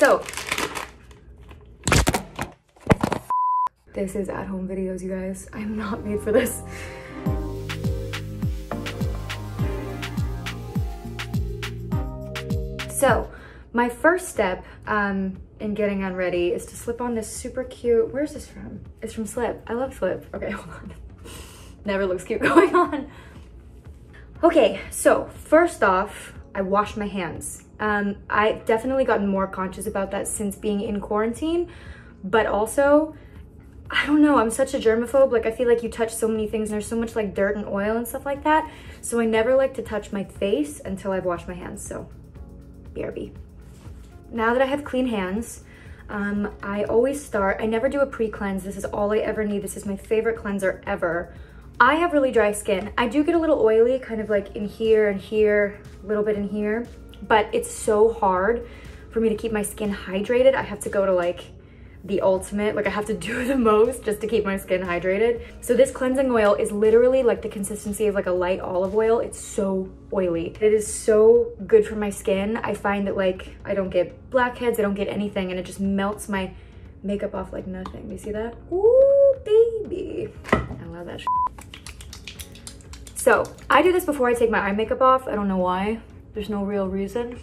So this is at-home videos, you guys. I'm not made for this. So my first step in getting unready is to slip on this super cute, where's this from? It's from Slip. I love Slip. Okay, hold on. Never looks cute going on. Okay, so first off, I wash my hands. I've definitely gotten more conscious about that since being in quarantine, but also, I don't know, I'm such a germaphobe. Like, I feel like you touch so many things and there's so much like dirt and oil and stuff like that. So I never like to touch my face until I've washed my hands, so BRB. Now that I have clean hands, I always start, I never do a pre-cleanse. This is all I ever need. This is my favorite cleanser ever. I have really dry skin. I do get a little oily, kind of like in here and here, a little bit in here, but it's so hard for me to keep my skin hydrated. I have to go to like the ultimate, like I have to do the most just to keep my skin hydrated. So this cleansing oil is literally like the consistency of like a light olive oil. It's so oily. It is so good for my skin. I find that like I don't get blackheads, I don't get anything, and it just melts my makeup off like nothing. You see that? Ooh, baby. I love that shit. So I do this before I take my eye makeup off. I don't know why. There's no real reason.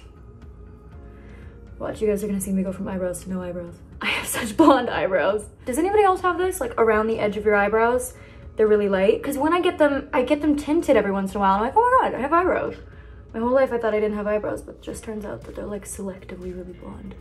Watch, you guys are gonna see me go from eyebrows to no eyebrows. I have such blonde eyebrows. Does anybody else have this? Like around the edge of your eyebrows? They're really light. Because when I get them tinted every once in a while. I'm like, oh my God, I have eyebrows. My whole life I thought I didn't have eyebrows, but it just turns out that they're like selectively really blonde.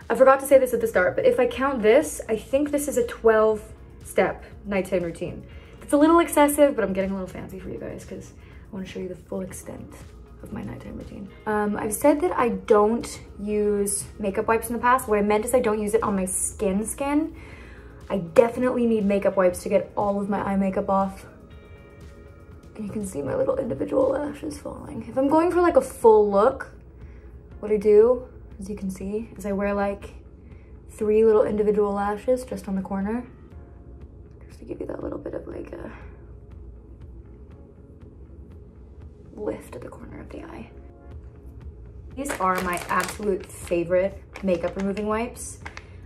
I forgot to say this at the start, but if I count this, I think this is a 12-step nighttime routine. It's a little excessive, but I'm getting a little fancy for you guys because I want to show you the full extent of my nighttime routine. I've said that I don't use makeup wipes in the past. What I meant is I don't use it on my skin. I definitely need makeup wipes to get all of my eye makeup off. And you can see my little individual lashes falling. If I'm going for like a full look, what I do, as you can see, is I wear like 3 little individual lashes just on the corner, just to give you that little bit of like a lift at the corner of the eye. These are my absolute favorite makeup removing wipes.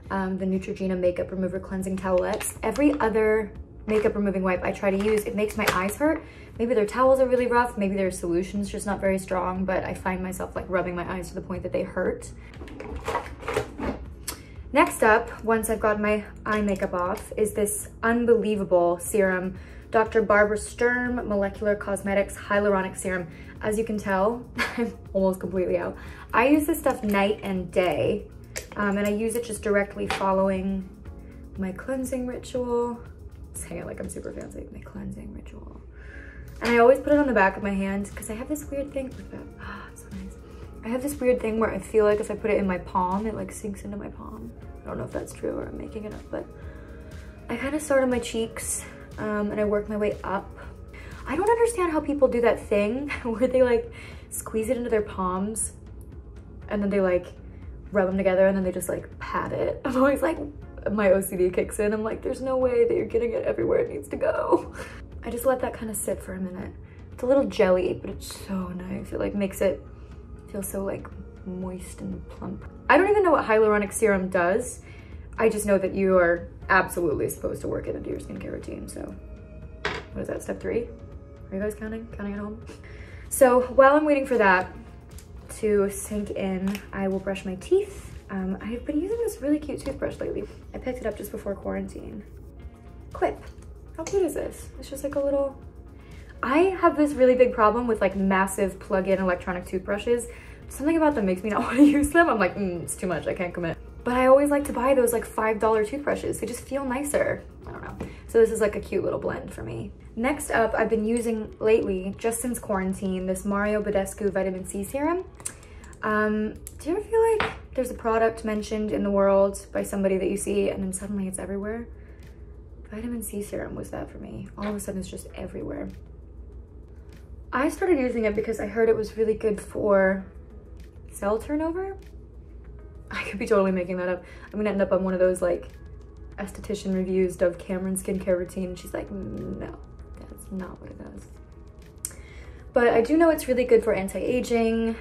The Neutrogena Makeup Remover Cleansing Towelettes. Every other makeup removing wipe I try to use, it makes my eyes hurt. Maybe their towels are really rough, maybe their solution's just not very strong, but I find myself like rubbing my eyes to the point that they hurt. Next up, once I've got my eye makeup off, is this unbelievable serum, Dr. Barbara Sturm Molecular Cosmetics Hyaluronic Serum. As you can tell, I'm almost completely out. I use this stuff night and day, and I use it just directly following my cleansing ritual. Saying it like I'm super fancy, my cleansing ritual. And I always put it on the back of my hand because I have this weird thing, look at that, it's so nice. I have this weird thing where I feel like if I put it in my palm, it like sinks into my palm. I don't know if that's true or I'm making it up, but I kind of start on my cheeks, and I work my way up. I don't understand how people do that thing where they like squeeze it into their palms and then they like rub them together and then they just like pat it. I'm always like, my OCD kicks in. I'm like, there's no way that you're getting it everywhere it needs to go. I just let that kind of sit for a minute. It's a little jelly, but it's so nice. It like makes it feel so like moist and plump. I don't even know what hyaluronic serum does. I just know that you are absolutely supposed to work it into your skincare routine. So what is that, step 3? Are you guys counting at home? So while I'm waiting for that to sink in, I will brush my teeth. I've been using this really cute toothbrush lately. I picked it up just before quarantine. QUIP. How cute is this? It's just like a little... I have this really big problem with like massive plug-in electronic toothbrushes. Something about them makes me not want to use them. I'm like, it's too much, I can't commit. But I always like to buy those like $5 toothbrushes. They just feel nicer. I don't know. So this is like a cute little blend for me. Next up, I've been using lately, just since quarantine, this BADESCU Vitamin C Serum. Do you ever feel like there's a product mentioned in the world by somebody that you see and then suddenly it's everywhere? Vitamin C serum was that for me. All of a sudden it's just everywhere. I started using it because I heard it was really good for cell turnover. I could be totally making that up. I'm gonna end up on one of those like esthetician reviews of Cameron's skincare routine. She's like, no, that's not what it does. But I do know it's really good for anti-aging.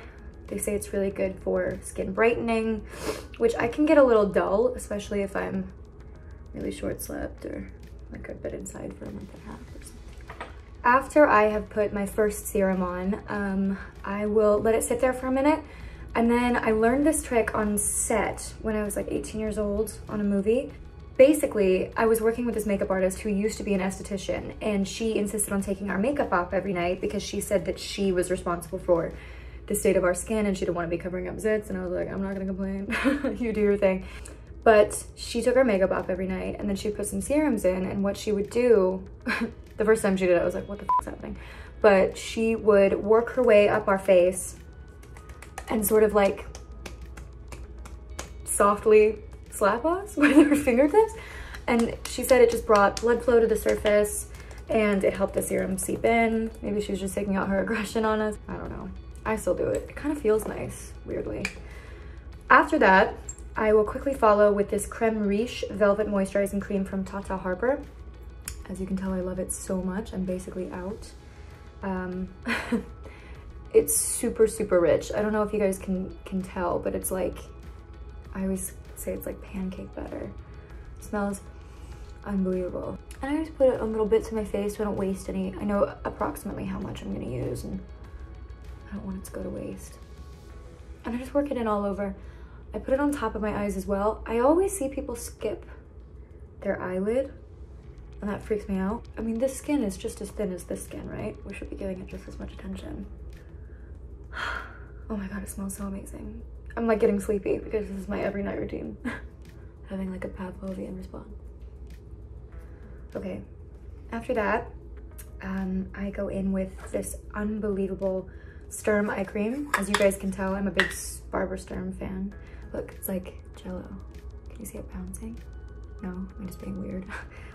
They say it's really good for skin brightening, which I can get a little dull, especially if I'm really short-slept or like I've been inside for a month and a half or something. After I have put my first serum on, I will let it sit there for a minute. And then I learned this trick on set when I was like 18 years old on a movie. Basically, I was working with this makeup artist who used to be an esthetician, and she insisted on taking our makeup off every night because she said that she was responsible for the state of our skin and she didn't want to be covering up zits. And I was like, I'm not gonna complain. You do your thing. But she took our makeup off every night, and then she put some serums in, and what she would do, the first time she did it, I was like, what the f is happening? But she would work her way up our face and sort of like softly slap us with her fingertips. And she said it just brought blood flow to the surface and it helped the serum seep in. Maybe she was just taking out her aggression on us. I don't know. I still do it. It kind of feels nice, weirdly. After that, I will quickly follow with this Creme Riche Velvet Moisturizing Cream from Harper. As you can tell, I love it so much. I'm basically out. It's super, super rich. I don't know if you guys can tell, but it's like, I always say it's like pancake batter. It smells unbelievable. And I always put it a little bit to my face so I don't waste any. I know approximately how much I'm gonna use and I don't want it to go to waste. And I just work it in all over. I put it on top of my eyes as well. I always see people skip their eyelid and that freaks me out. I mean, this skin is just as thin as this skin, right? We should be giving it just as much attention. Oh my God, it smells so amazing. I'm like getting sleepy because this is my every night routine. Having like a Pavlovian response. Okay, after that, I go in with this unbelievable STURM eye cream. As you guys can tell, I'm a big Barbara Sturm fan. Look, it's like Jello. Can you see it bouncing? No, I'm just being weird.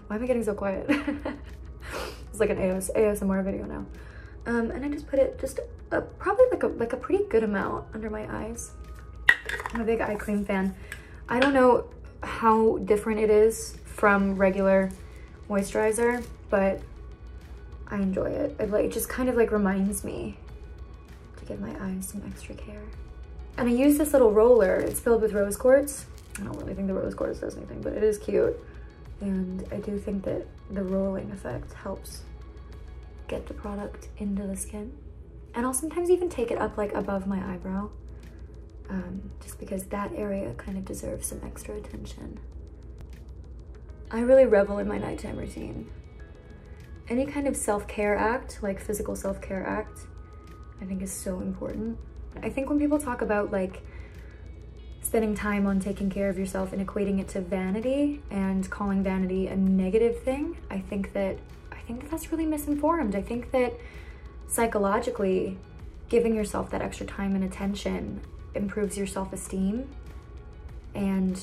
Why am I getting so quiet? It's like an ASMR video now. And I just put it just probably like a pretty good amount under my eyes. I'm a big eye cream fan. I don't know how different it is from regular moisturizer, but I enjoy it. It just kind of like reminds me to give my eyes some extra care. And I use this little roller. It's filled with rose quartz. I don't really think the rose quartz does anything, but it is cute. And I do think that the rolling effect helps get the product into the skin. And I'll sometimes even take it up like above my eyebrow, just because that area kind of deserves some extra attention. I really revel in my nighttime routine. Any kind of self-care act, like physical self-care act, I think is so important. I think when people talk about like spending time on taking care of yourself and equating it to vanity and calling vanity a negative thing, I think that that's really misinformed. I think that psychologically, giving yourself that extra time and attention improves your self-esteem and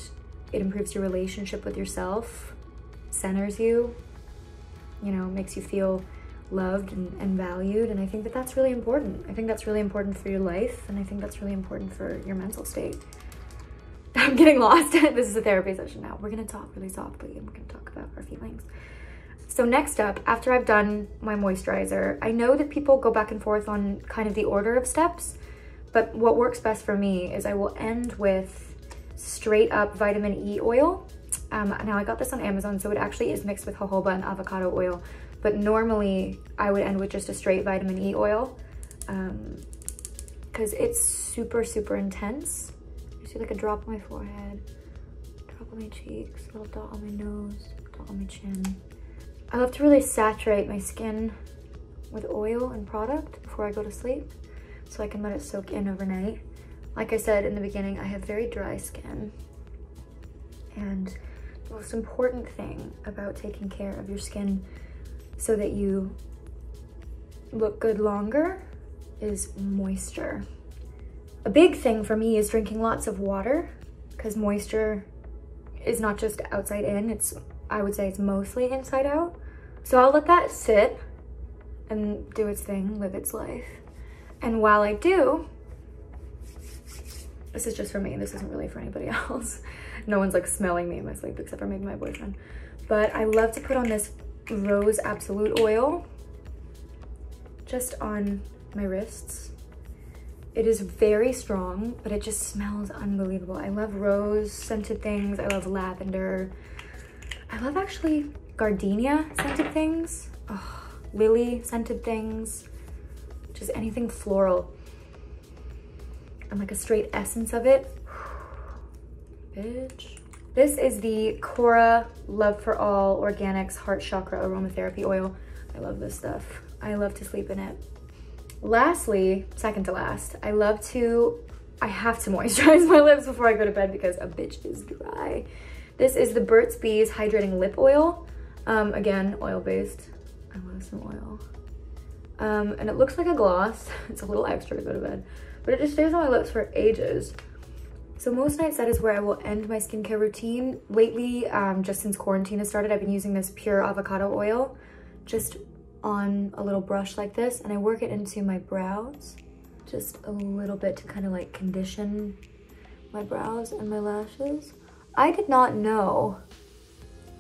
it improves your relationship with yourself, centers you, you know, makes you feel loved and valued. And I think that that's really important. I think that's really important for your life, and I think that's really important for your mental state. I'm getting lost. This is a therapy session now. We're gonna talk really softly and we're gonna talk about our feelings. So next up, after I've done my moisturizer, I know that people go back and forth on kind of the order of steps, but what works best for me is I will end with straight up vitamin E oil. Now I got this on Amazon, so it actually is mixed with jojoba and avocado oil, but normally I would end with just a straight vitamin E oil because it's super, super intense. You see like a drop on my forehead, drop on my cheeks, a little dot on my nose, dot on my chin. I love to really saturate my skin with oil and product before I go to sleep so I can let it soak in overnight. Like I said in the beginning, I have very dry skin, and the most important thing about taking care of your skin so that you look good longer is moisture. A big thing for me is drinking lots of water, because moisture is not just outside in, I would say it's mostly inside out. So I'll let that sit and do its thing, live its life. And while I do, this is just for me, this isn't really for anybody else. No one's like smelling me in my sleep except for maybe my boyfriend. But I love to put on this Rose Absolute oil just on my wrists. It is very strong, but it just smells unbelievable. I love rose scented things. I love lavender. I love actually gardenia scented things. Oh, lily scented things. Just anything floral. And like a straight essence of it. Bitch. This is the KORA Love for All Organics Heart Chakra Aromatherapy Oil. I love this stuff. I love to sleep in it. Lastly, second to last, I have to moisturize my lips before I go to bed because a bitch is dry. This is the BURT'S Hydrating Lip Oil. Again, oil-based. I love some oil. And it looks like a gloss. It's a little extra to go to bed, but it just stays on my lips for ages. So most nights that is where I will end my skincare routine. Lately, just since quarantine has started, I've been using this pure avocado oil just on a little brush like this, and I work it into my brows just a little bit to kind of like condition my brows and my lashes. I did not know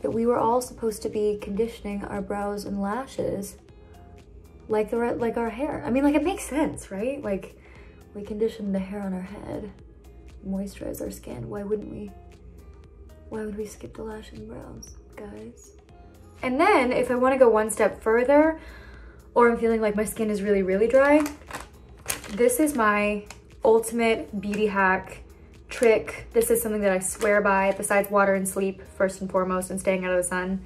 that we were all supposed to be conditioning our brows and lashes like our hair. I mean, like, it makes sense, right? Like, we condition the hair on our head, moisturize our skin. Why wouldn't we? Why would we skip the lashes and brows, guys? And then if I want to go one step further, or I'm feeling like my skin is really, really dry, this is my ultimate beauty hack trick. This is something that I swear by, besides water and sleep, first and foremost, and staying out of the sun.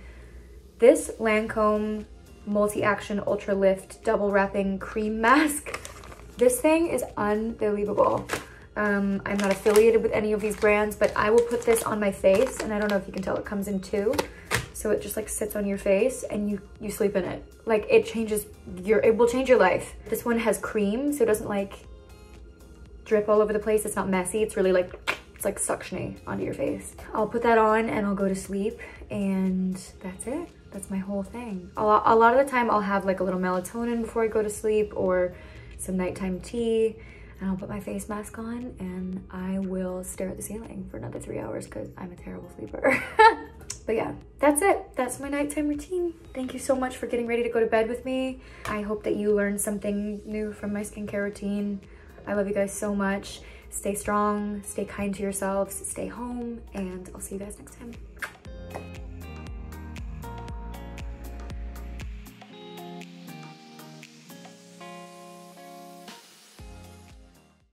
This LANCôME Multi-Action Ultra Lift Double Wrapping Cream Mask. This thing is unbelievable. I'm not affiliated with any of these brands, but I will put this on my face, and I don't know if you can tell, it comes in two. So it just like sits on your face and you sleep in it. Like, it will change your life. This one has cream, so it doesn't like drip all over the place. It's not messy. It's really like, it's like suctiony onto your face. I'll put that on and I'll go to sleep, and that's it. That's my whole thing. A lot of the time I'll have like a little melatonin before I go to sleep, or some nighttime tea, and I'll put my face mask on and I will stare at the ceiling for another 3 hours because I'm a terrible sleeper. But yeah, that's it. That's my nighttime routine. Thank you so much for getting ready to go to bed with me. I hope that you learned something new from my skincare routine. I love you guys so much. Stay strong, stay kind to yourselves, stay home, and I'll see you guys next time.